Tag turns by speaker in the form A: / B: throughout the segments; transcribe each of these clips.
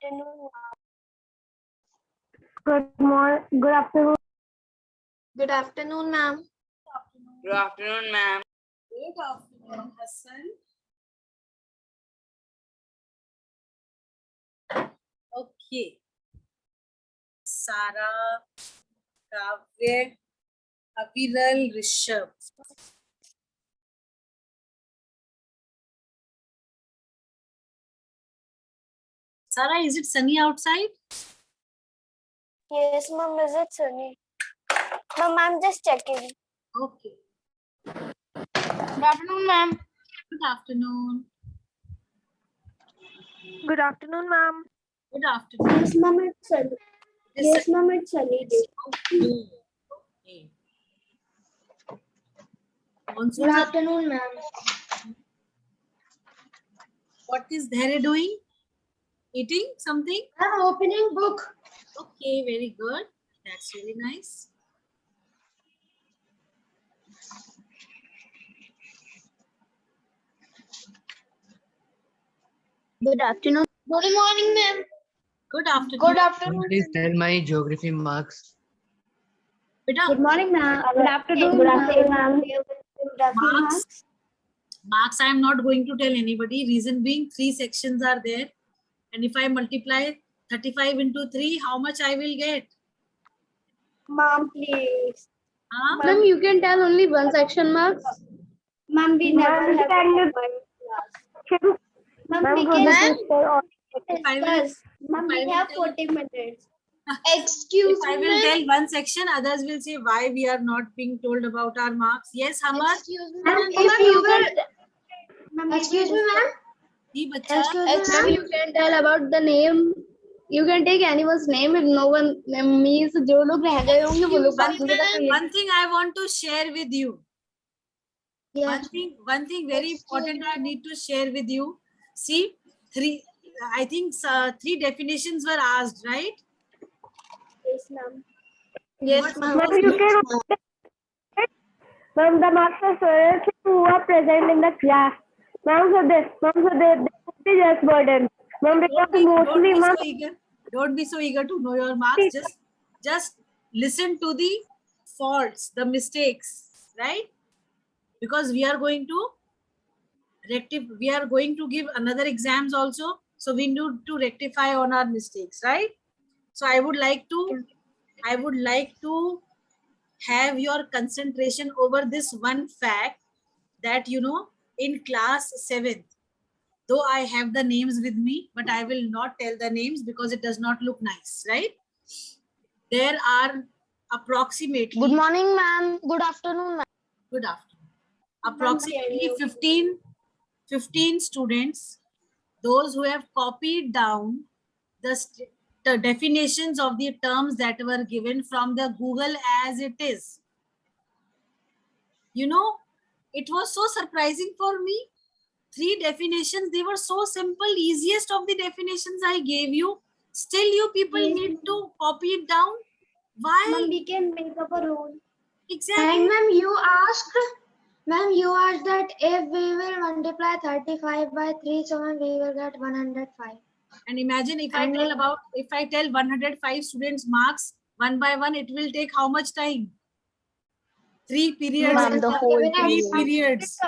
A: afternoon.
B: Good afternoon.
A: Good afternoon, ma'am.
C: Good afternoon, ma'am.
D: Good afternoon, Hassan. Okay. Sarah, Kavya, Aviral, Rishabh. Sarah, is it sunny outside?
A: Yes, ma'am. Is it sunny? Ma'am, I'm just checking.
D: Okay.
A: Good afternoon, ma'am.
D: Good afternoon.
B: Good afternoon, ma'am.
D: Good afternoon.
A: Yes, ma'am. It's sunny.
D: It is
A: Yes,
D: sunny.
A: ma'am. It's sunny day.
D: Okay. Okay. Monsoon,
A: Good afternoon, ma'am.
D: what is there doing? Eating something?
A: I'm opening book.
D: Okay, very good. That's really nice.
A: Good afternoon. Good morning, ma'am.
D: Good afternoon.
A: Good afternoon.
C: Please tell my geography marks.
D: Beta,
A: Good morning, ma'am. Good afternoon.
B: Good afternoon, ma'am.
A: Good afternoon, ma'am.
D: marks I am not going to tell anybody. Reason being, 3 sections are there. And if I multiply 35 into 3, how much I will get?
A: Ma'am, please.
D: Huh?
A: Ma'am, you can tell only one section marks. Ma'am, we never
B: Ma'am,
A: have
B: can you-
A: one class. Ma'am,
B: Ma'am,
A: we
B: could you
A: can
B: please tell all-
D: If I will,
A: discuss. Ma'am,
D: if I
A: we
D: will
A: have
D: tell-
A: 40 minutes.
D: if
A: Excuse
D: I
A: me,
D: will
A: ma'am.
D: tell one section, others will say why we are not being told about our marks. Yes, Hamad?
A: Excuse me, ma'am. If you will, excuse me, ma'am.
D: जी बच्चा.
A: Excuse me, you can tell about the name. You can take anyone's name if no one means जो लोग रह गए होंगे वो लोग बाकी के तक
D: One thing I want to share with you.
A: Yes.
D: One thing very important I need to share with you. See, I think 3 definitions were asked, right?
A: Yes, ma'am.
D: Yes,
A: ma'am.
B: Ma'am, you can Ma'am, the master students who are present in the class. Ma'am, so they would be just burden. Ma'am, because mostly, ma'am,
D: Don't be so eager to know your marks. Just listen to the faults, the mistakes, right? Because we are going to we are going to give another exams also. So we need to rectify on our mistakes, right? So I would like to have your concentration over this one fact that, you know, in class 7th, though I have the names with me, but I will not tell the names because it does not look nice, right? There are approximately...
A: Good morning, ma'am. Good afternoon, ma'am.
D: Good afternoon. Approximately 15 students, those who have copied down the definitions of the terms that were given from the Google as it is. You know, it was so surprising for me. 3 definitions, they were so simple, easiest of the definitions I gave you. Still you people need to copy it down. Why?
A: Ma'am, we can make up a rule.
D: Exactly.
A: And ma'am, you asked that if we will multiply 35 by 3, so ma'am, we will get 105.
D: And imagine if I tell 105 students marks one by one, it will take how much time? 3 periods.
A: Ma'am, the whole
D: 3 periods.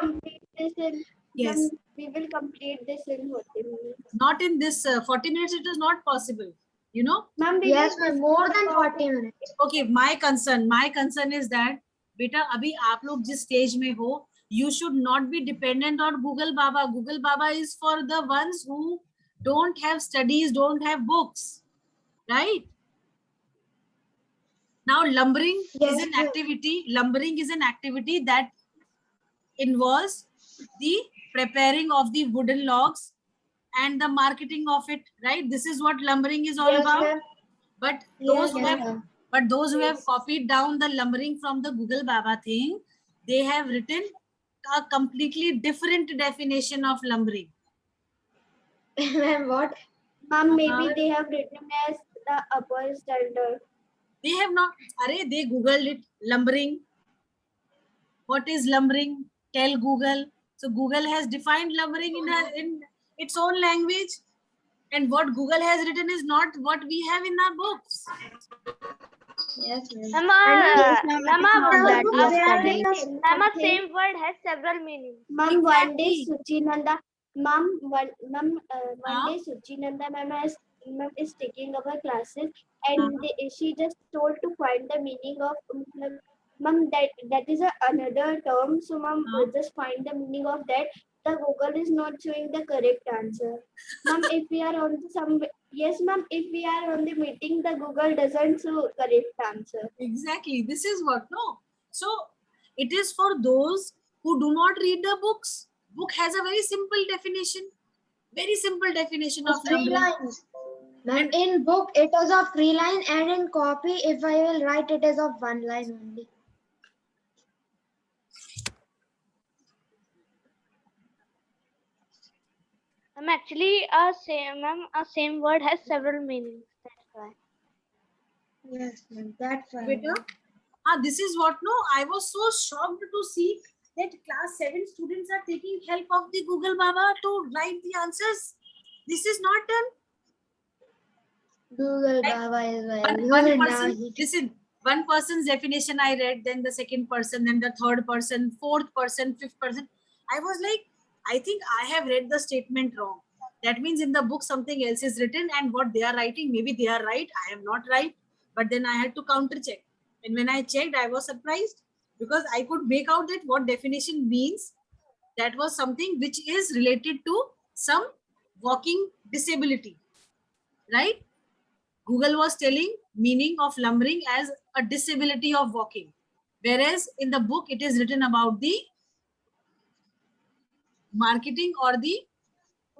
D: Yes.
A: Ma'am, we will complete this in 40 minutes.
D: Not in this 40 minutes, it is not possible. You know?
A: Ma'am, yes, ma'am, more than 40 minutes.
D: Okay, my concern is that, beta, abhi aap log jis stage mein ho, you should not be dependent on Google Baba. Google Baba is for the ones who don't have studies, don't have books, right? Now, lumbering is an activity. Lumbering is an activity that involves the preparing of the wooden logs and the marketing of it, right? This is what lumbering is all about. But those who have copied down the lumbering from the Google Baba thing, they have written a completely different definition of lumbering.
A: Ma'am, what? Ma'am, maybe they have written as the upper standard.
D: They have not. They Googled it. Lumbering. What is lumbering? Tell Google. So Google has defined lumbering in its own language. And what Google has written is not what we have in our books.
A: Yes, ma'am.
B: Ma'am, a same word has several meanings. Ma'am, one day
D: Exactly.
B: Suchinanda, one
D: Huh?
B: day Suchinanda ma'am is taking our classes, and she just told to find the meaning of ma'am, that is another term. So ma'am,
D: Huh?
B: just find the meaning of that. The Google is not showing the correct answer. Ma'am, if we are on some yes, ma'am, if we are on the meeting, the Google doesn't show correct answer.
D: Exactly. This is what, no. So it is for those who do not read the books. Book has a very simple definition. Very simple definition of
A: Three
D: numbering.
A: lines. Ma'am, in book it is of 3 line, and in copy, if I will write, it is of 1 line only.
B: Actually, a same word has several meanings. That's why.
A: Yes, ma'am. That's why.
D: Beta, this is what, no, I was so shocked to see that class 7 students are taking help of the Google Baba to write the answers. This is not done.
A: Google
D: Right.
A: Baba is
D: One
A: very
D: person, listen, one person's definition I read, then the second person, then the third person, fourth person, fifth person. I was like, I think I have read the statement wrong. That means in the book something else is written, and what they are writing, maybe they are right, I am not right. But then I had to counter check. And when I checked, I was surprised because I could make out that what definition means. That was something which is related to some walking disability, right? Google was telling meaning of lumbering as a disability of walking. Whereas in the book, it is written about the marketing or the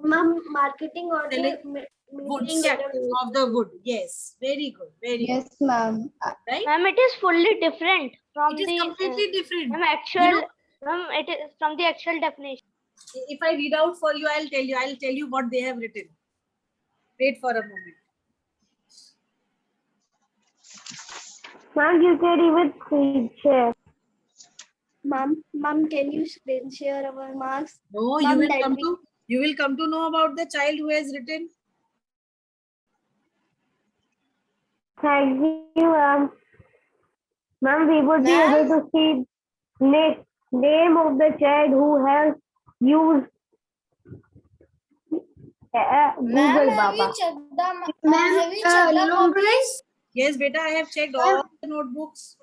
B: Ma'am, marketing or
D: selling
B: the
D: woods
B: meeting
D: of the wood. Yes, very good, very
A: Yes, ma'am.
D: good. Right?
B: Ma'am, it is fully different from
D: It is
B: the
D: completely different.
B: ma'am,
D: You
B: actual.
D: know,
B: Ma'am, it is from the actual definition.
D: if I read out for you, I'll tell you what they have written. Wait for a moment.
B: Ma'am, you can even screen share. Ma'am, can you screen share our marks?
D: No,
B: Ma'am,
D: you will come to know about the child who has written.
B: Thank you, ma'am. Ma'am, we would be able to see name of the child who has used Google Baba.
A: Ma'am, lumbering,
D: Yes, beta, I have checked all the notebooks.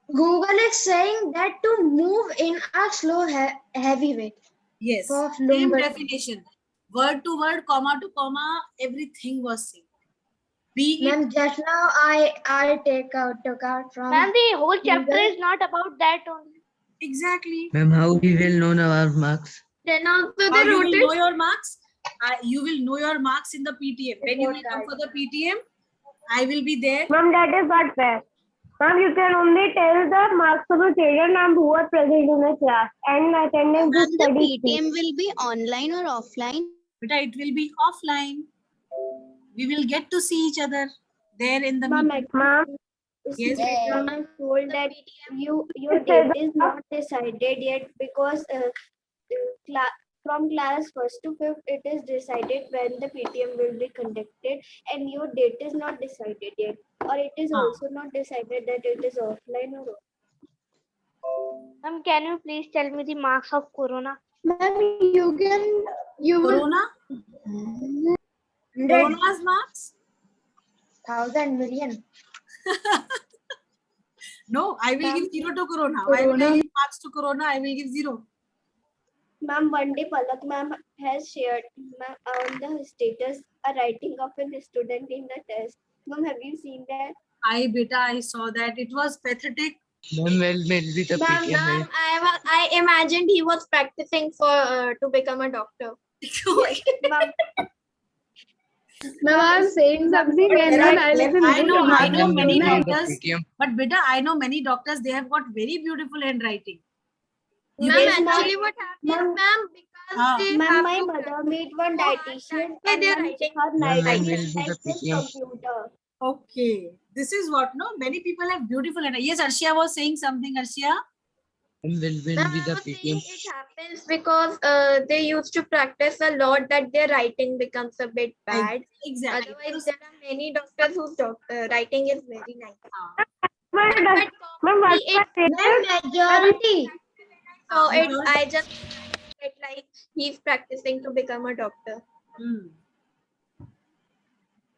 A: Google is saying that to move in a slow, heavy way.
D: Yes,
A: Of
D: same
A: lumbering.
D: definition. Word to word, comma to comma, everything was same. Be it
A: Ma'am, just now I took out from.
B: Ma'am, the whole chapter
A: Google.
B: is not about that only.
D: exactly.
C: Ma'am, how we will know our marks?
A: Then also
D: How you will know your marks? You will know your marks in the PTM. When you will come for the PTM, I will be there.
B: Ma'am, that is not fair. Ma'am, you can only tell the marks of the children and who are present in the class and attendance is
E: The
B: study.
E: PTM will be online or offline?
D: Beta, it will be offline. We will get to see each other there in the
B: Ma'am,
D: meeting.
B: ma'am,
D: Yes,
B: ma'am, I'm told that your date is not decided yet because from class 1st to 5th it is decided when the PTM will be conducted, and your date is not decided yet, or it is also not decided that it is offline or offline. Ma'am, can you please tell me the marks of Corona?
A: Ma'am, you will
D: Corona?
A: 100,
D: Corona's marks?
A: 1,000 million.
D: No, I will give 0 to Corona. Why will I give marks to Corona? I will give 0.
B: Ma'am, one day Palak ma'am has shared on the status a writing of a student in the test. Ma'am, have you seen that?
D: I saw that. It was pathetic.
C: Ma'am, well, maybe the PTM.
A: I imagined he was practicing for to become a doctor.
B: Ma'am,
A: Ma'am, I'm saying something and then I listen.
D: I know
C: Ma'am,
D: many
C: maybe the
D: doctors,
C: PTM.
D: but beta, I know many doctors, they have got very beautiful handwriting. You
A: Ma'am,
D: guys know?
A: actually what happens, ma'am, because
B: ma'am, my mother made one dietitian and
A: they're
B: ma'am,
A: writing.
B: her
C: Ma'am, when
B: night
C: will be the
B: at this
C: PTM?
B: computer.
D: Okay. This is what, no? Many people have beautiful handwriting. Yes, Arshia was saying something, Arshia.
C: When will be
B: Ma'am,
C: the
B: I was saying
C: PTM?
B: it happens because they used to practice a lot that their writing becomes a bit bad.
D: Exactly.
B: Otherwise, there are many doctors whose writing is very nice.
A: But
B: But
A: what's
B: commonly it
A: majority?
B: so it
D: Majority-
B: I just it like he's practicing to become a doctor.
D: Hmm.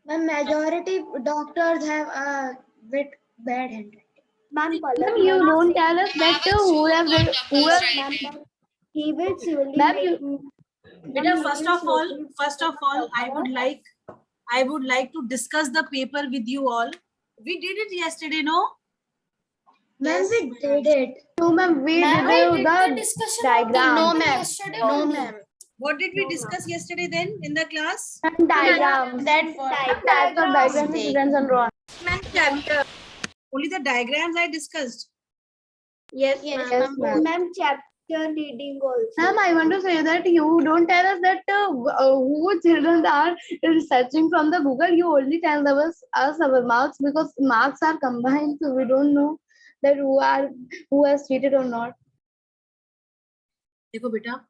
A: The majority doctors have a bit bad handwriting.
B: Ma'am,
A: Ma'am, you don't tell us that who have
B: he will surely
A: Ma'am,
B: make
D: Beta, first of all, I would like to discuss the paper with you all. We did it yesterday, no?
A: ma'am, we did it. No, ma'am, we did the diagram.
E: No, ma'am. No, ma'am.
D: What did we discuss yesterday then in the class?
A: Diagram.
E: That
A: Types of diagrams
E: mistake.
A: students and draw.
B: Ma'am, chapter.
D: Only the diagrams I discussed.
B: Yes,
E: Yes,
B: ma'am.
A: ma'am.
B: Ma'am, chapter reading also.
A: Ma'am, I want to say that you don't tell us that who children are searching from the Google. You only tell us our marks because marks are combined, so we don't know that who has cheated or not.
D: देखो बेटा,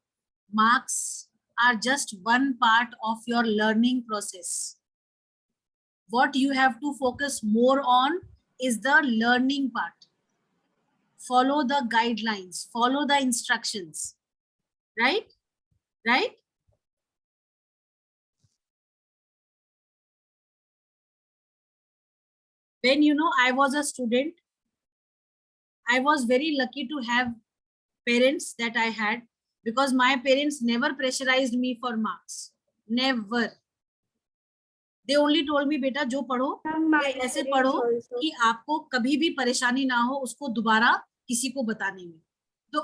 D: marks are just one part of your learning process. What you have to focus more on is the learning part. Follow the guidelines, follow the instructions, right? Right? When I was a student, I was very lucky to have parents that I had, because my parents never pressurized me for marks. Never. They only told me, बेटा जो पढ़ो
B: My
D: ऐसे
B: parents
D: पढ़ो
B: also.
D: कि आपको कभी भी परेशानी ना हो उसको दोबारा किसी को बताने में. तो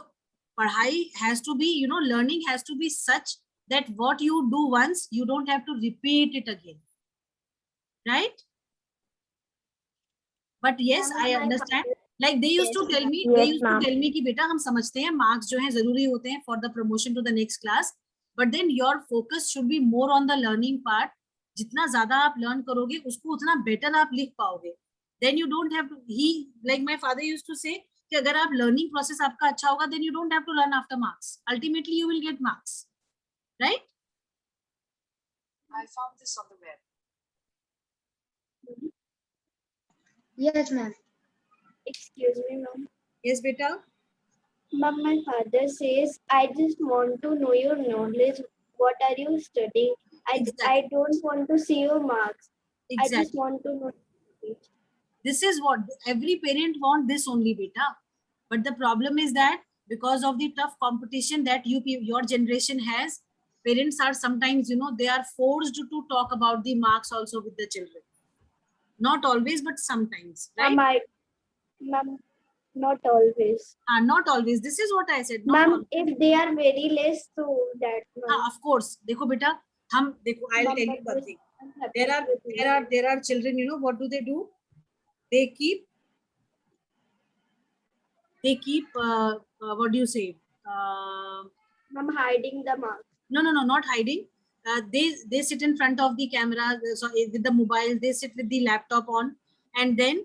D: पढ़ाई has to be, learning has to be such that what you do once, you don't have to repeat it again. Right? But yes, I understand. Like they used to tell me, कि बेटा हम समझते हैं marks जो हैं जरूरी होते हैं for the promotion to the next class. But then your focus should be more on the learning part. जितना ज्यादा आप learn करोगे उसको उतना better आप लिख पाओगे. Then you don't have to. Like my father used to say कि अगर आप learning process आपका अच्छा होगा, then you don't have to learn after marks. Ultimately you will get marks, right?
F: I found this on the web.
A: Yes, ma'am.
B: Excuse me, ma'am.
D: Yes, beta.
B: But my father says, I just want to know your knowledge. What are you studying? I
D: Exactly.
B: don't want to see your marks. I just
D: Exactly.
B: want to know.
D: This is what every parent want, this only, beta. But the problem is that because of the tough competition that your generation has, parents are sometimes, they are forced to talk about the marks also with the children. Not always, but sometimes, right?
B: Ma'am, not always.
D: Not always. This is what I said. Not
B: Ma'am,
D: always.
B: if they are very less, so that.
D: Of course. देखो बेटा, I'll tell you one thing. There are children, what do? They keep what do you say?
B: I'm hiding the marks.
D: No, not hiding. They sit in front of the camera, so with the mobile, they sit with the laptop on, and then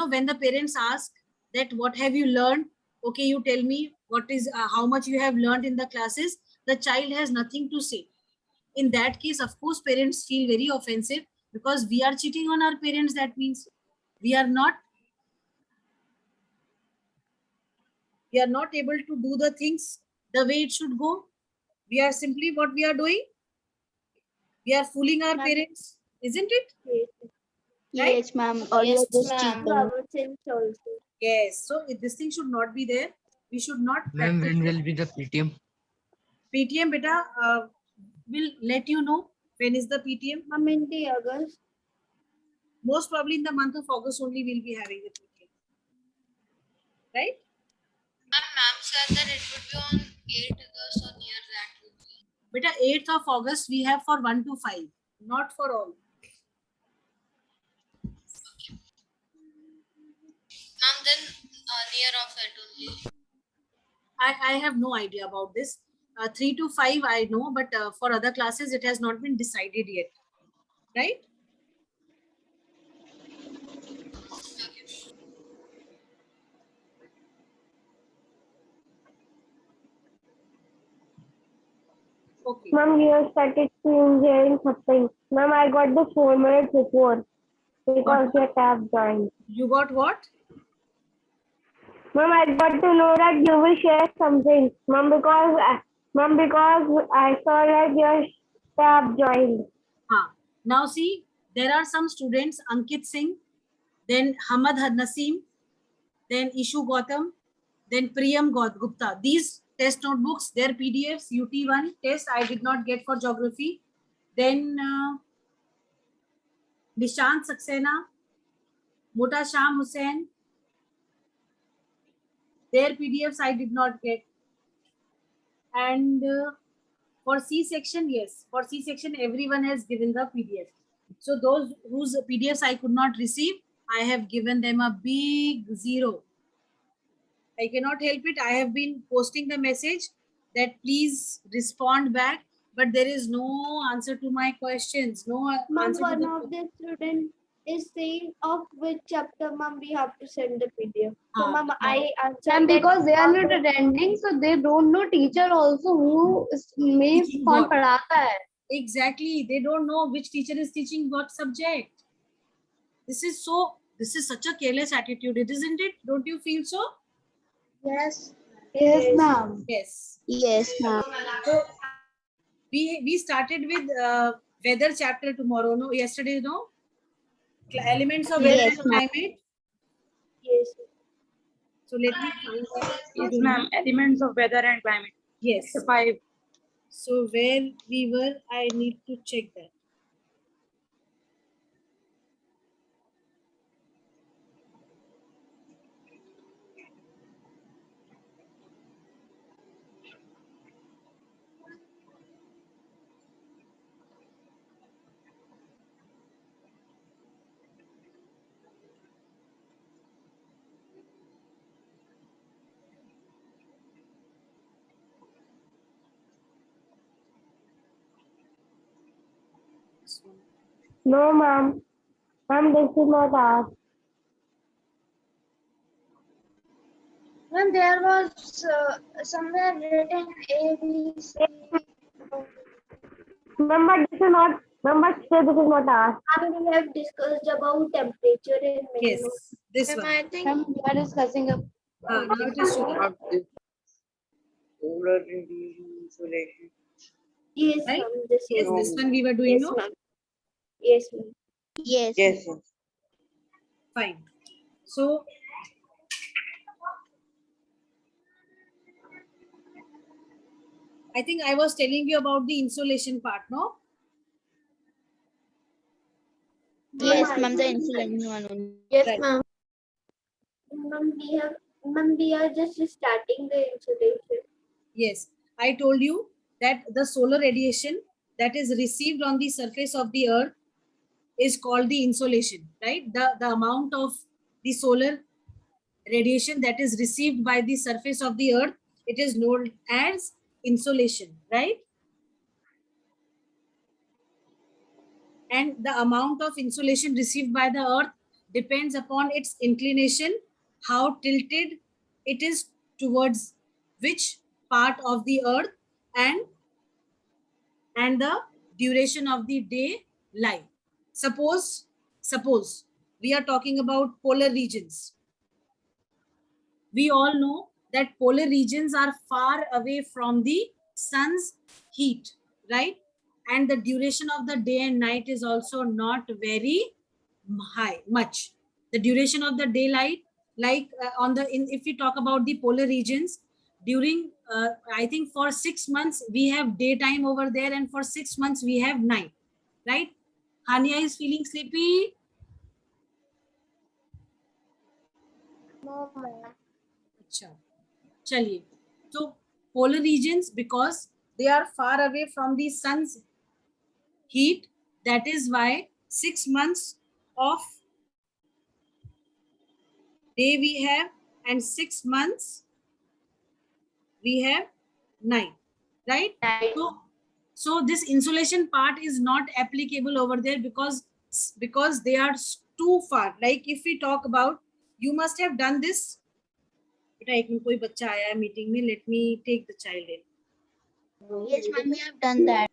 D: when the parents ask that what have you learned, okay, you tell me what is how much you have learned in the classes. The child has nothing to say. In that case, of course, parents feel very offensive because we are cheating on our parents. That means we are not able to do the things the way it should go. We are simply what we are doing. We are fooling our parents, isn't it? Right?
E: Yes, ma'am. Or you're just cheating.
B: Our sense also.
D: Yes. So this thing should not be there. We should not
C: Ma'am,
D: practice.
C: when will be the PTM?
D: PTM, beta, will let you know when is the PTM.
B: Ma'am, in the August.
D: Most probably in the month of August only we'll be having the PTM. Right?
G: Ma'am said that it would be on 8th August or near that would be.
D: Beta, 8th of August we have for 1 to 5, not for all.
G: Ma'am, then near of it only.
D: I have no idea about this. 3 to 5 I know, but for other classes it has not been decided yet. Right? Okay.
H: Ma'am, you started engineering something. Ma'am, I got the 4 minutes before because your tab joined.
D: You got what?
H: Ma'am, I got to know that you will share something. Ma'am, because I saw that your tab joined.
D: Now see, there are some students, Ankit Singh, then Hamad Naseem, then Ishu Gautam, then Priyam Gupta. These test notebooks, their PDFs, UT1 test I did not get for geography. Then Nishant Saxena, Mota Sham Hussain, their PDFs I did not get. And for C section, yes, for C section, everyone has given the PDF. So those whose PDFs I could not receive, I have given them a big 0. I cannot help it. I have been posting the message that please respond back, but there is no answer to my questions. No
B: Ma'am,
D: answer to
B: one
D: the
B: of the student is saying of which chapter, ma'am, we have to send the PDF. So, ma'am, I answered
A: And
B: that
A: because they are not
B: of-
A: attending, so they don't know teacher also who may
D: Teaching
A: कौन
D: what?
A: पढ़ाता है.
D: Exactly. They don't know which teacher is teaching what subject. This is such a careless attitude, isn't it? Don't you feel so?
E: Yes.
A: Yes, ma'am.
D: Yes.
E: Yes, ma'am.
D: So we started with weather chapter tomorrow. No, yesterday, no? Elements of weather
E: Yes,
D: and climate.
B: yes.
D: So let me find that.
I: Yes, ma'am. Elements of weather and climate.
D: Yes.
I: 5.
D: So where we were, I need to check that. This one.
H: No, ma'am. Ma'am, this is not asked.
E: When there was somewhere written A, B, C.
H: Ma'am, but this is not. Ma'am, but still this is not asked.
B: Ma'am, we have discussed about temperature in
D: Yes,
B: minimum.
D: this one.
E: I think
A: Ma'am, we are discussing a
D: Now it is showing.
C: Solar radiation insolation.
B: Yes,
D: Right?
B: ma'am. This
D: Yes,
B: is
D: this one we were doing.
B: yes,
D: No?
B: ma'am. Yes, ma'am.
E: yes.
C: Yes.
D: Fine. So I think I was telling you about the insulation part, no?
E: Yes, ma'am. The insulin one only.
A: yes,
D: Right.
A: ma'am.
B: Ma'am, we are just starting the insulation.
D: Yes, I told you that the solar radiation that is received on the surface of the earth is called the insolation, right? The amount of the solar radiation that is received by the surface of the earth, it is known as insolation, right? And the amount of insolation received by the earth depends upon its inclination, how tilted it is towards which part of the earth, and the duration of the day light. Suppose we are talking about polar regions. We all know that polar regions are far away from the sun's heat, right? And the duration of the day and night is also not very much. The duration of the daylight, like if we talk about the polar regions, during I think for 6 months we have daytime over there, and for 6 months we have night, right? Hania is feeling sleepy.
E: No, ma'am.
D: Acha. Chaliye. So polar regions, because they are far away from the sun's heat, that is why 6 months of day we have, and 6 months we have night, right? So this insulation part is not applicable over there because they are too far. Like if we talk about, you must have done this. बेटा एक में कोई बच्चा आया है meeting में, let me take the child in.
E: Yes, ma'am, we have done that.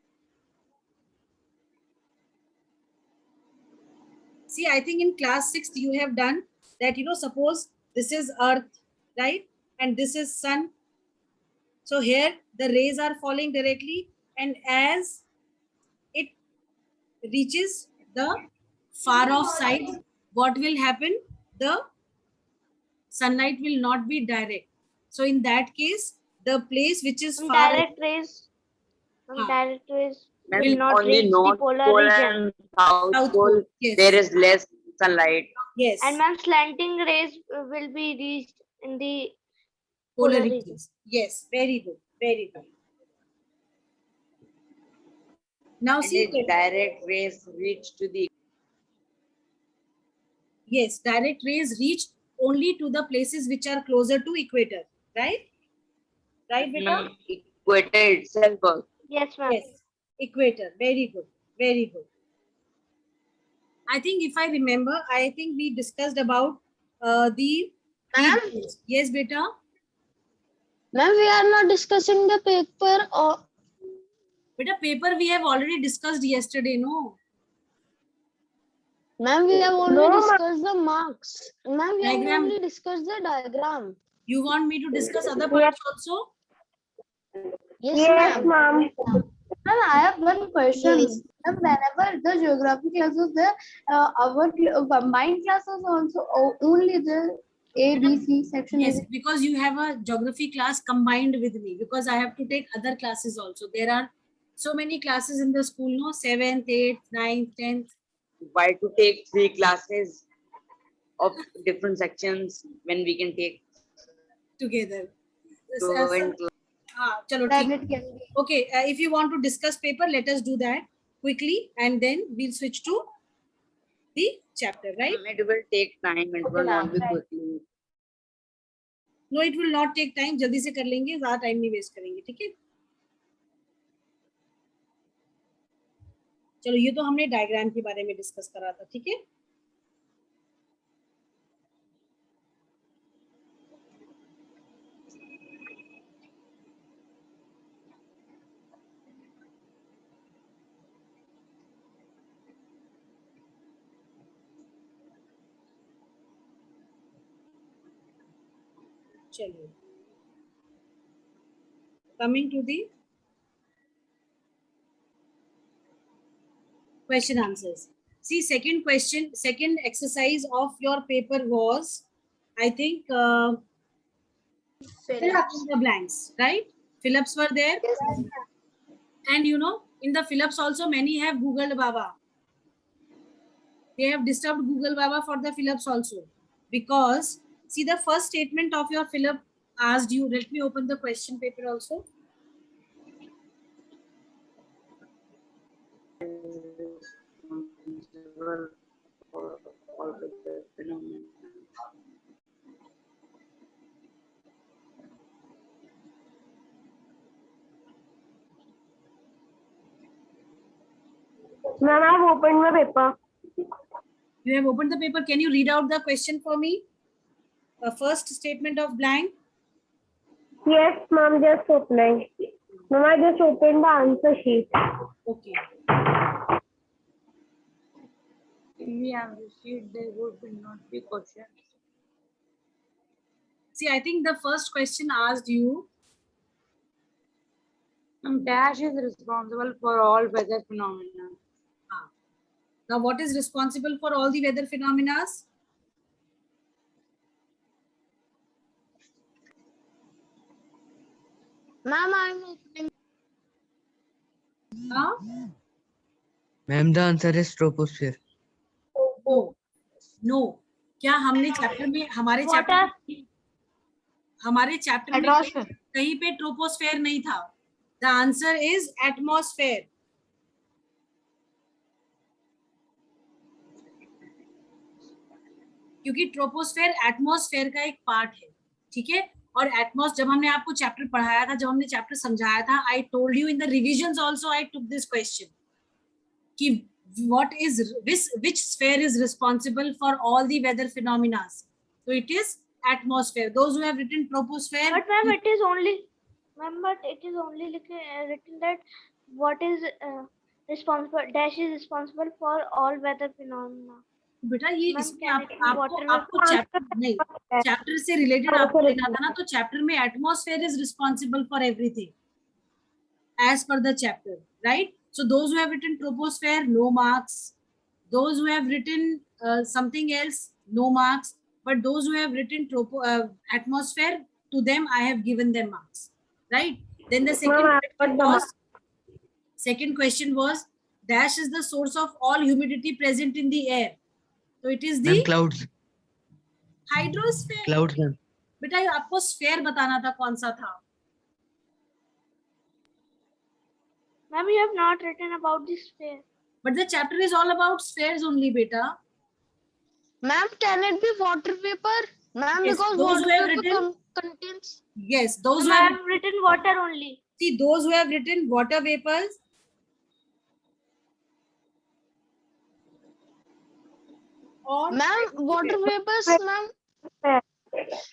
D: See, I think in class 6th you have done that, suppose this is earth, right? And this is sun. So here the rays are falling directly, and as it reaches the far off side, what will happen? The sunlight will not be direct. So in that case, the place which is far
H: Direct rays
D: Huh.
H: direct rays
C: Ma'am,
H: will not
C: on the
H: reach the
C: north
H: polar
C: pole
H: region.
C: and south
D: South
C: pole,
D: pole, yes.
C: there is less sunlight.
D: yes,
H: And ma'am, slanting rays will be reached in the
D: polar
H: polar region.
D: regions. Yes, very good, very good. Now
C: And
D: see,
C: its direct rays reach to the
D: yes, direct rays reach only to the places which are closer to equator, right? Right, beta?
C: equator itself.
H: Yes, ma'am.
D: Yes, equator. Very good, very good. I think if I remember, I think we discussed about the.
A: Ma'am?
D: Yes, beta.
A: Ma'am, we are not discussing the paper or
D: Beta, paper we have already discussed yesterday, no?
A: ma'am, we have only
H: No, ma'am.
A: discussed the marks. Ma'am, we have
D: Diagram.
A: only discussed the diagram.
D: You want me to discuss other parts also?
A: Yes,
H: Yes,
A: ma'am.
H: ma'am.
A: Ma'am, I have one question.
E: Yes.
A: Ma'am, whenever the geography class was there, our combined classes also only the A, B, C section.
D: Yes, because you have a geography class combined with me, because I have to take other classes also. There are so many classes in the school, no? 7th, 8th, 9th, 10th.
C: Why to take 3 classes of different sections when we can take
D: Together.
C: two in
D: Chalo,
A: Then
D: theek.
A: it can be.
D: Okay, if you want to discuss paper, let us do that quickly, and then we'll switch to the chapter, right?
C: It will take time. It will not be quickly.
D: No, it will not take time. जल्दी से कर लेंगे, ज़्यादा time नहीं waste करेंगे, ठीक है? चलो, ये तो हमने डायग्राम के बारे में डिस्कस करा था, ठीक है? चलिए, coming to the question answers. See, second exercise of your paper was, I think, fill up in the blanks, right? Fill-ups were there. And in the fill-ups also, many have Googled Baba. They have disturbed Google Baba for the fill-ups also. Because, see, the first statement of your fill-up asked you, let me open the question paper also.
H: Ma'am, I've opened my paper.
D: You have opened the paper. Can you read out the question for me? The first statement of blank.
H: Yes, ma'am, just opening. Ma'am, I just opened the answer sheet.
D: Okay.
I: In the answer sheet, there would not be questions.
D: See, I think the first question asked you.
I: Dash is responsible for all weather phenomena.
D: Now, what is responsible for all the weather phenomena?
A: Ma'am, I'm opening.
D: Huh?
J: Ma'am, the answer is troposphere.
D: Oh, no. क्या हमने chapter में हमारे chapter में कहीं पे troposphere नहीं था? The answer is atmosphere. क्योंकि ट्रोपोस्फेयर एटमॉस्फेयर का एक पार्ट है, ठीक है? और एटमॉस जब हमने आपको चैप्टर पढ़ाया था, जब हमने चैप्टर समझाया था, I told you in the revisions also I took this question कि what is which sphere is responsible for all the weather phenomena? So it is atmosphere. Those who have written troposphere,
H: But ma'am, it is only
B: Ma'am, but it is only written that what is responsible dash is responsible for all weather phenomena.
D: बेटा ये
B: Ma'am,
D: इसमें
B: can it be water
D: आपको chapter नहीं, chapter से related आपको लेना था ना, तो चैप्टर में atmosphere is responsible for everything as per the chapter, right? So those who have written troposphere, no marks. Those who have written something else, no marks. But those who have written atmosphere, to them I have given them marks, right? Then the second question was dash is the source of all humidity present in the air. So it is the
J: Ma'am, clouds.
D: hydrosphere.
J: Clouds, ma'am.
D: बेटा ये आपको sphere बताना था, कौन सा था?
B: Ma'am, you have not written about the sphere.
D: But the chapter is all about spheres only, beta.
A: Ma'am, can it be water vapor? Ma'am,
D: Yes,
A: because
D: those who
A: water
D: have
A: vapor
D: written-
A: contains.
D: Yes, those who
B: Ma'am,
D: have
B: I have written water only.
D: see those who have written water vapors. Or
A: Ma'am, water vapors, ma'am.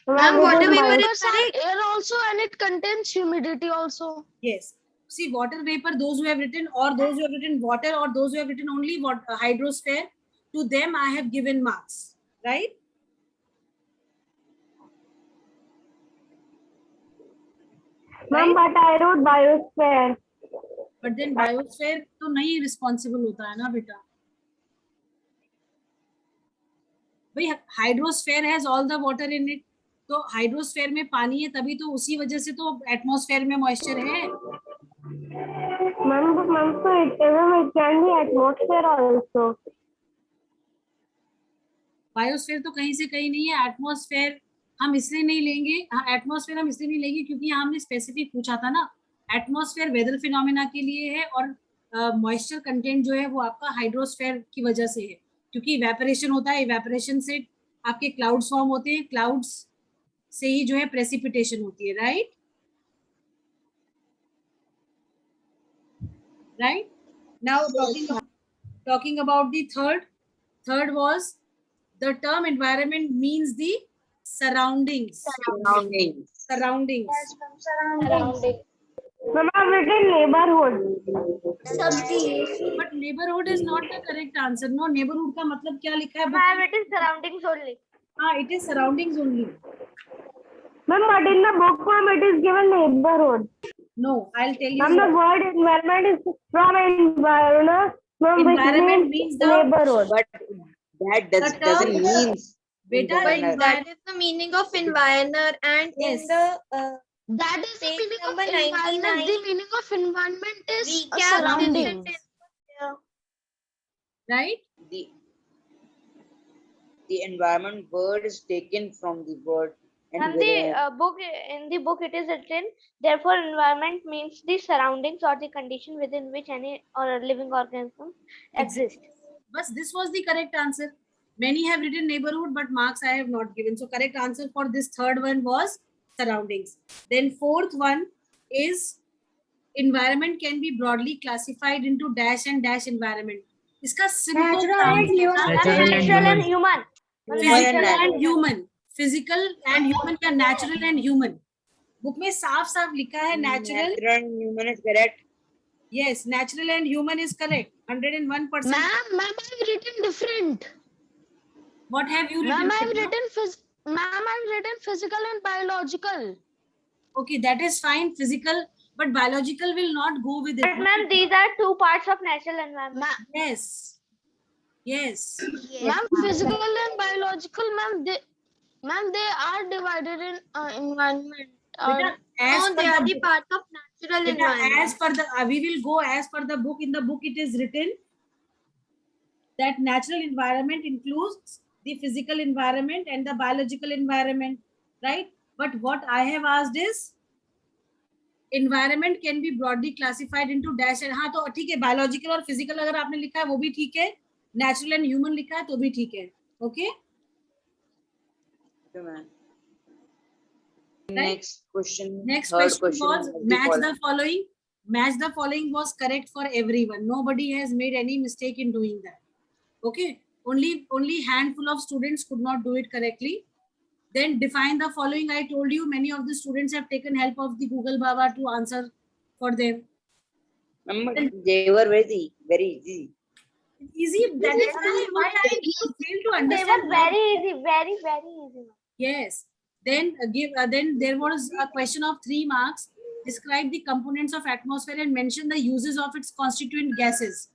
H: Ma'am,
A: Water
H: it is
A: vapors are air also, and it contains humidity also.
D: yes, see water vapor, those who have written, or those who have written water, or those who have written only hydrosphere, to them I have given marks, right?
H: Ma'am, but I wrote biosphere.
D: But then biosphere तो नहीं responsible होता है ना बेटा. भाई hydrosphere has all the water in it, तो hydrosphere में पानी है, तभी तो उसी वजह से तो एटमॉस्फेयर में मॉइस्चर है.
H: Ma'am, so it can be atmosphere also.
D: Biosphere तो कहीं से कहीं नहीं है. एटमॉस्फेयर हम इसलिए नहीं लेंगे, हाँ एटमॉस्फेयर हम इसलिए नहीं लेंगे क्योंकि यहाँ हमने स्पेसिफिक पूछा था ना, एटमॉस्फेयर वेदर फिनोमेना के लिए है और मॉइस्चर कंटेंट जो है वो आपका हाइड्रोस्फेयर की वजह से है, क्योंकि इवेपोरेशन होता है, इवेपोरेशन से आपके क्लाउड्स फॉर्म होते हैं, क्लाउड्स से ही जो है प्रेसिपिटेशन होती है, right? Right now talking about the third was the term environment means the surroundings.
B: Surrounding.
H: Ma'am, I've written neighborhood.
D: But neighborhood is not the correct answer. No, neighborhood का मतलब क्या लिखा है?
B: Ma'am, I have written surroundings only.
D: हाँ, it is surroundings only.
H: Ma'am, but in the book, ma'am, it is given neighborhood.
D: No, I'll tell you.
H: Ma'am, the word environment is from environment. Ma'am, which
D: Environment means the
H: neighborhood.
C: But that doesn't mean
D: Beta,
B: That is the meaning of environment, and
D: Yes.
B: in the
A: That is the
B: Page
A: meaning of
B: number
A: environment.
B: 99.
A: The meaning of environment is
B: recap
A: surroundings.
D: right?
C: the environment word is taken from the word
B: And in the book it is written, therefore environment means the surroundings or the condition within which any or living organism exists.
D: But this was the correct answer. Many have written neighborhood, but marks I have not given. So correct answer for this third one was surroundings. Then fourth one is environment can be broadly classified into dash and dash environment. Iska simple
H: Natural and human.
B: Natural and human.
D: physical and human, physical and human या natural and human. Book में साफ साफ लिखा है natural.
C: natural and human is correct.
D: Yes, natural and human is correct. 101%.
A: Ma'am, I've written different.
D: What have you written?
A: Ma'am, I've written physical and biological.
D: Okay, that is fine. Physical, but biological will not go with it.
B: But ma'am, these are two parts of natural environment.
D: Yes. Yes.
A: Ma'am, physical and biological, ma'am, they are divided in environment.
D: Beta, as per the book-
B: part of natural
D: Beta, as per the we will go as per the book. In the book, it is written that natural environment includes the physical environment and the biological environment, right? But what I have asked is environment can be broadly classified into dash and हाँ तो ठीक है, biological और physical अगर आपने लिखा है वो भी ठीक है, natural and human लिखा है तो भी ठीक है, okay?
C: Okay, ma'am.
D: Right.
C: Next question.
D: Next
C: third
D: question was
C: is
D: match
C: following.
D: the following. Match the following was correct for everyone. Nobody has made any mistake in doing that. Okay. Only handful of students could not do it correctly. Then define the following. I told you many of the students have taken help of the Google Baba to answer for them.
C: Ma'am, they were very easy.
D: Easy. That is why I fail to
H: They
D: understand.
H: were very easy, very easy.
D: Yes. Then then there was a question of 3 marks. Describe the components of atmosphere and mention the uses of its constituent gases.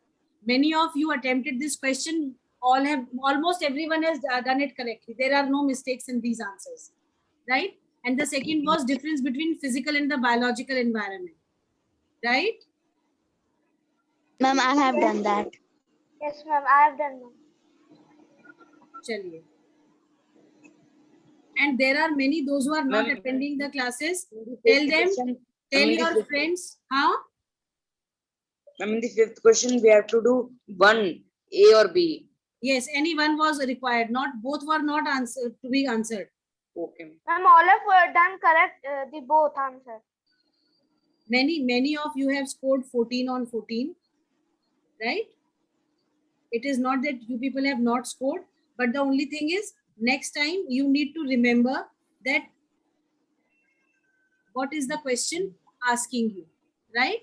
D: Many of you attempted this question. Almost everyone has done it correctly. There are no mistakes in these answers, right? And the second was difference between physical and the biological environment, right?
E: Ma'am, I have done that.
H: Yes, ma'am, I have done that.
D: Chaliye. And there are many those who are not
C: Ma'am,
D: attending the classes. Tell them, tell your friends, huh?
C: Ma'am, in the fifth question, we have to do one A or B.
D: Yes, any one was required. Not both were not answered to be answered.
C: Okay.
H: Ma'am, all have done correct the both answers.
D: Many of you have scored 14 on 14, right? It is not that you people have not scored, but the only thing is next time you need to remember that what is the question asking you, right?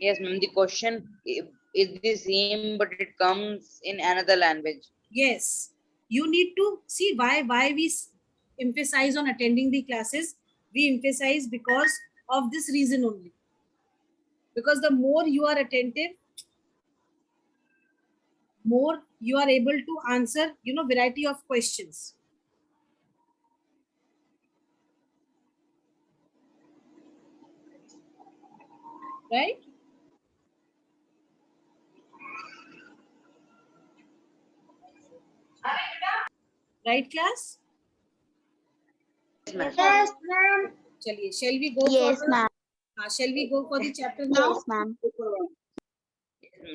C: Yes, ma'am. The question is the same, but it comes in another language.
D: Yes, you need to see why we emphasize on attending the classes. We emphasize because of this reason only. Because the more you are attentive, more you are able to answer, variety of questions. Right? Right, class?
H: Yes, ma'am.
D: Chaliye, shall we go
E: Yes,
D: for
E: ma'am.
D: shall we go for the chapter now?
E: Yes, ma'am.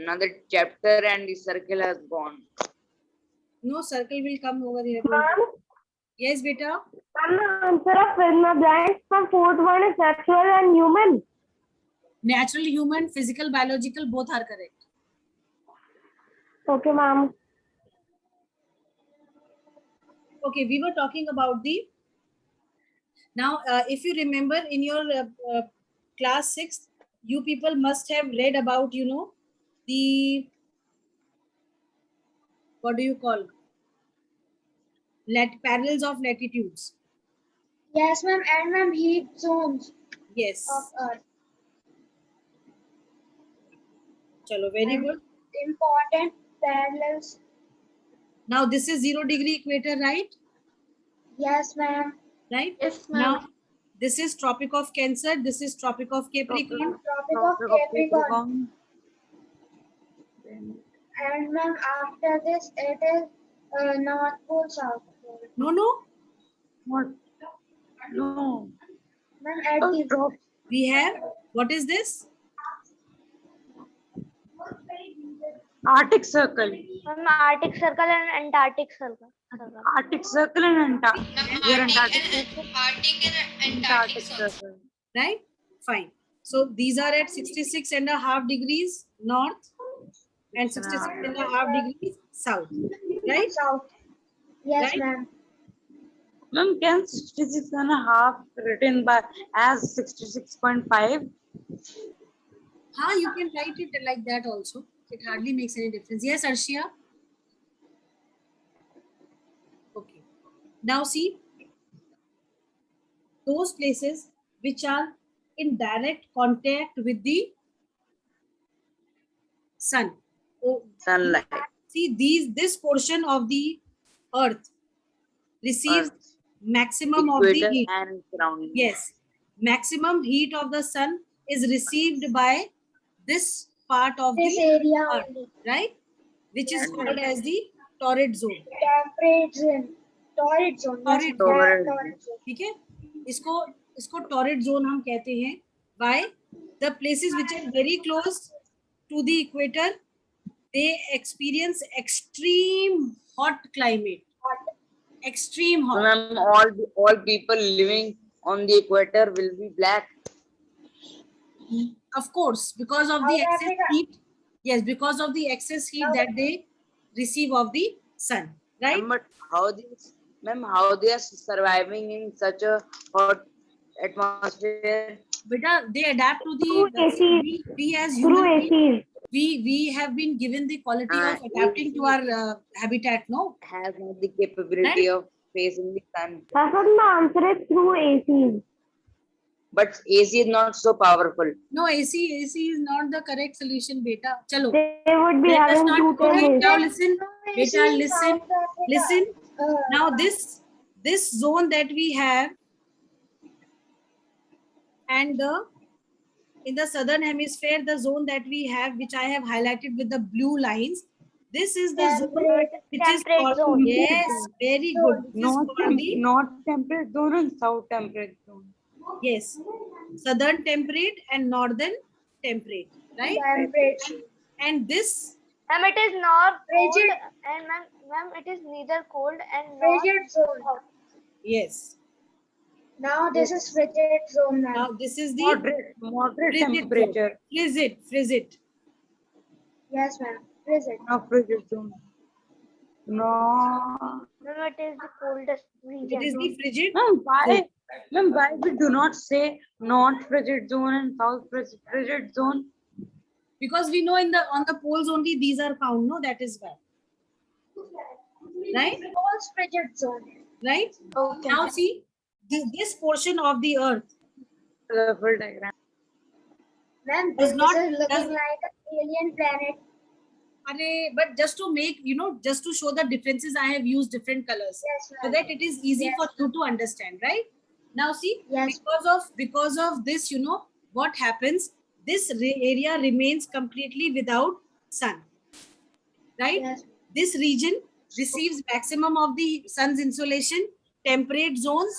C: Another chapter and the circle has gone.
D: No, circle will come over here.
H: Ma'am,
D: Yes, beta.
H: ma'am, the answer of fill in the blanks from fourth one is natural and human.
D: Natural, human, physical, biological, both are correct.
H: Okay, ma'am.
D: Okay, we were talking about the. Now, if you remember in your class 6, you people must have read about, the, what do you call? Parallels of latitudes.
H: Yes, ma'am, and ma'am, heat zones
D: Yes.
H: of Earth.
D: Chalo, very good.
H: Important parallels.
D: Now, this is 0 degree equator, right?
H: Yes, ma'am.
D: Right?
H: Yes, ma'am.
D: Now, this is Tropic of Cancer. This is Tropic of Capricorn.
H: Tropic of Capricorn. And ma'am, after this, it is North Pole, South Pole.
D: No.
I: What? No.
H: Ma'am, at the top.
D: We have, what is this?
I: Arctic Circle.
H: Ma'am, Arctic Circle and Antarctic Circle.
I: Arctic Circle and Antarctic.
G: Arctic and Antarctic Circle.
D: Right? Fine. So these are at 66.5 degrees north and 66.5 degrees south. Right?
H: South. Yes,
D: Right?
H: ma'am.
I: Ma'am, can 66.5 written by as 66.5?
D: You can write it like that also. It hardly makes any difference. Yes, Arshia? Okay. Now see, those places which are in direct contact with the sun. Oh,
C: Sunlight.
D: see, this portion of the earth receives
C: Earth,
D: maximum of the
C: equator
D: heat.
C: and surrounding.
D: Yes, maximum heat of the sun is received by this part of
H: This
D: the
H: area
D: earth,
H: only.
D: right? Which is called as the torrid zone.
H: Temperate zone. Torrid zone.
D: Torrid
H: Yes,
C: zone.
H: torrid zone.
D: ठीक है? इसको torrid zone हम कहते हैं. Why? The places which are very close to the equator, they experience extreme hot climate. Extreme
C: So,
D: hot.
C: ma'am, all people living on the equator will be black.
D: Of course, because of the
H: South
D: excess
H: Africa.
D: heat. Yes, because of the excess heat that they receive of the sun, right?
C: But how they are surviving in such a hot atmosphere?
D: Beta, they adapt to
H: Through
D: the
H: ACs.
D: we as
H: Through
D: human beings,
H: ACs.
D: we have been given the quality of adapting to
C: AC
D: our habitat, no?
C: has not the capability of facing the sun.
H: Hassan, the answer is through ACs.
C: But AC is not so powerful.
D: No, AC is not the correct solution, beta. Chalo.
H: They would be
D: Let us
H: having
D: not.
H: 210
D: Okay, now
H: ACs.
D: listen, beta, listen. Now this zone that we have, and in the southern hemisphere, the zone that we have, which I have highlighted with the blue lines, this is the zone which is
B: Temperate
D: called,
B: zone.
D: yes, very good. This is called the,
I: North temperate zone and south temperate zone.
D: yes, southern temperate and northern temperate, right? And this,
B: It is not cold and ma'am, it is neither cold and not hot.
D: yes.
B: Now this is frigid zone, ma'am.
D: Now this is the
I: Moderate
D: frigid zone.
I: temperature.
D: Frigid.
B: Yes, ma'am. Frigid.
I: Now frigid zone. No.
B: Ma'am, it is the coldest region.
D: It is the frigid.
I: Why we do not say north frigid zone and south frigid zone?
D: Because we know on the poles only these are found, no? That is why. Right?
B: Poles frigid zone.
D: Right?
B: Okay.
D: Now see, this portion of the earth
I: The full diagram.
B: Ma'am,
D: does
B: this
D: not
B: is looking like an alien planet.
D: but just to make, just to show the differences, I have used different colors.
B: Yes,
D: So
B: ma'am.
D: that it is easy for you to understand, right? Now see,
B: Yes.
D: because of this, what happens, this area remains completely without sun, right?
B: Yes.
D: This region receives maximum of the sun's insolation. Temperate zones,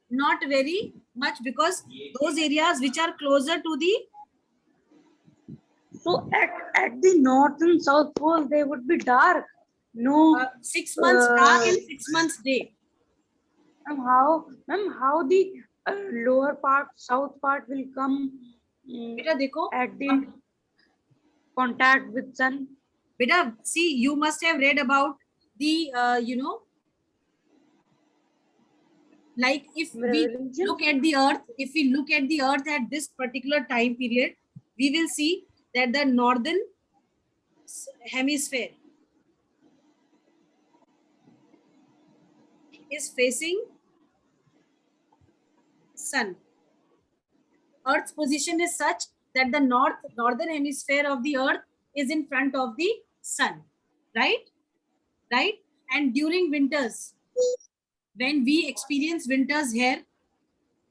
D: not very much, because those areas which are closer to the,
I: So at the north and south pole they would be dark. No.
D: 6 months dark and 6 months day.
I: How the lower part, south part will come
D: Beta dekho,
I: at the contact with sun?
D: beta, see, you must have read about the, like if we look at the earth at this particular time period, we will see that the northern hemisphere is facing sun. Earth's position is such that the northern hemisphere of the earth is in front of the sun, right? And during winters, when we experience winters here,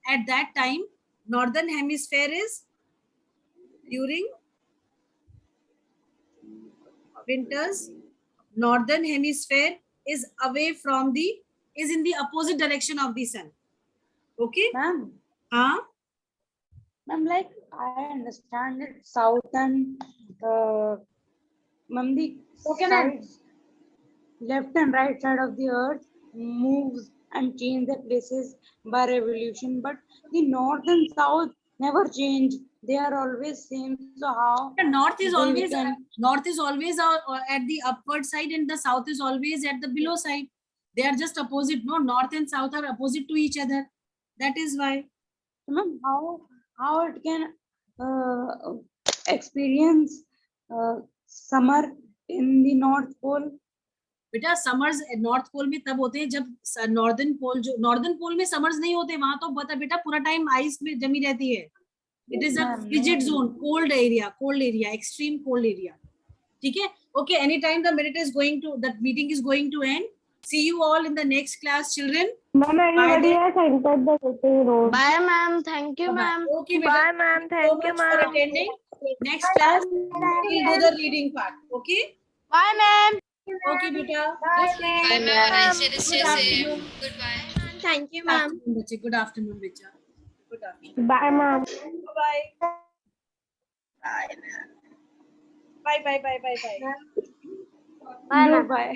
D: at that time, northern hemisphere is, during winters, northern hemisphere is away from the, is in the opposite direction of the sun. Okay?
I: Ma'am,
D: Huh?
I: like I understand that south and ma'am, the sides, left and right side of the earth moves and change their places by revolution, but the north and south never change. They are always same. So how?
D: The north is
I: they
D: always
I: can-
D: at the upward side, and the south is always at the below side. They are just opposite. No, north and south are opposite to each other. That is why.
I: Ma'am, how it can experience summer in the north pole?
D: बेटा summers north pole में तब होते हैं जब northern पोल में summers नहीं होते, वहां तो बता बेटा पूरा टाइम आइस में जमी रहती है. It is a frigid zone, cold area, extreme cold area. ठीक है? Okay, any time the meeting is going to end. See you all in the next class, children.
H: Ma'am, anybody has entered the meeting room.
E: Bye, ma'am. Thank you, ma'am.
D: Okay, bye, ma'am. Thank you, ma'am, for attending. Next class, we'll do the reading part. Okay?
E: Bye, ma'am.
D: Okay, beta.
G: Bye, ma'am. Nice to see
D: Good
G: you.
D: afternoon.
G: Goodbye.
E: Thank you,
D: Good
E: ma'am.
D: afternoon, bache. Good afternoon, becha. Good afternoon.
H: Bye, ma'am.
D: Bye. Bye. Bye. Bye. Bye. Bye. Bye.
B: Bye, ma'am.
I: Bye.